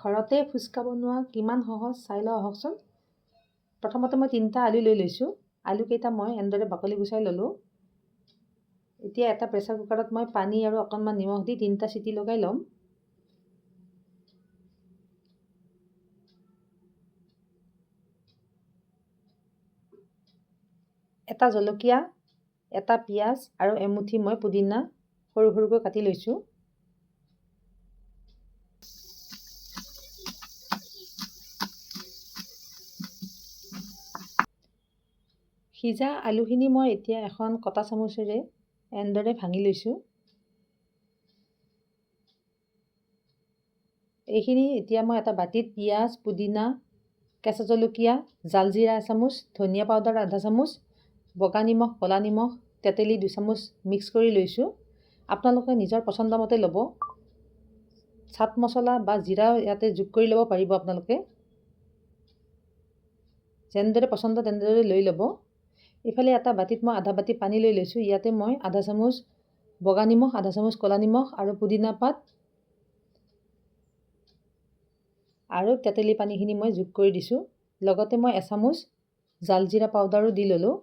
ঘৰতে ফুচকা বনোৱা কিমান সহজ চাই লওঁ আহকচোন। প্ৰথমতে মই 3টা আলু লৈ লৈছোঁ। আলুকেইটা মই এনেদৰে বাকলি গুচাই ল'লোঁ। এতিয়া এটা প্ৰেছাৰ কুকাৰত মই পানী আৰু অকণমান নিমখ দি 3টা চিটি লগাই ল'ম। এটা জলকীয়া, এটা পিঁয়াজ আৰু এমুঠি মই পুদিনা সৰু সৰুকৈ কাটি লৈছোঁ। সিজা আলুখিনি মই এতিয়া এখন কটা চামুচেৰে এনেদৰে ভাঙি লৈছোঁ। এইখিনি এতিয়া মই এটা বাতিত পিঁয়াজ, পুদিনা, কেঁচা জলকীয়া, জালজিৰা এচামুচ, ধনিয়া পাউডাৰ আধা চামুচ, বগা নিমখ, ক'লা নিমখ, তেঁতেলী 2 চামুচ মিক্স কৰি লৈছোঁ। আপোনালোকে নিজৰ পচন্দ মতে ল'ব। চাট মছলা বা জিৰা ইয়াতে যোগ কৰি ল'ব পাৰিব আপোনালোকে। যেনেদৰে পচন্দ তেনেদৰে লৈ ল'ব। ইফালে এটা বাতিত মই আধা বাতি পানী লৈ লৈছোঁ। ইয়াতে মই আধা চামুচ বগা নিমখ, আধা চামুচ ক'লা নিমখ আৰু পুদিনা পাত আৰু তেঁতেলী পানীখিনি মই যোগ কৰি দিছোঁ। লগতে মই এচামুচ জালজিৰা পাউডাৰো দি ল'লোঁ।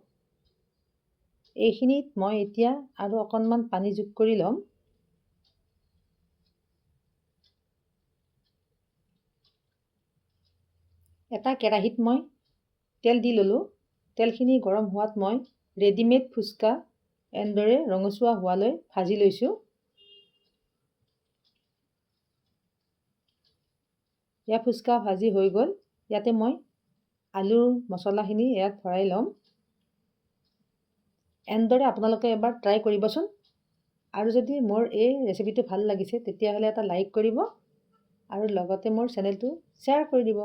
এইখিনিত মই এতিয়া আৰু অকণমান পানী যোগ কৰি ল'ম। এটা কেৰাহীত মই তেল দি ল'লোঁ। তেলখিনি গৰম হোৱাত মই ৰেডিমেড ফুচকা এনেদৰে ৰঙচুৱা হোৱালৈ ভাজি লৈছোঁ। ইয়াৰ ফুচকা ভাজি হৈ গ'ল। ইয়াতে মই আলুৰ মছলাখিনি ইয়াত ভৰাই ল'ম। এনেদৰে আপোনালোকে এবাৰ ট্ৰাই কৰিবচোন। আৰু যদি মোৰ এই ৰেচিপিটো ভাল লাগিছে তেতিয়াহ'লে এটা লাইক কৰিব আৰু লগতে মোৰ চেনেলটো শ্বেয়াৰ কৰি দিব।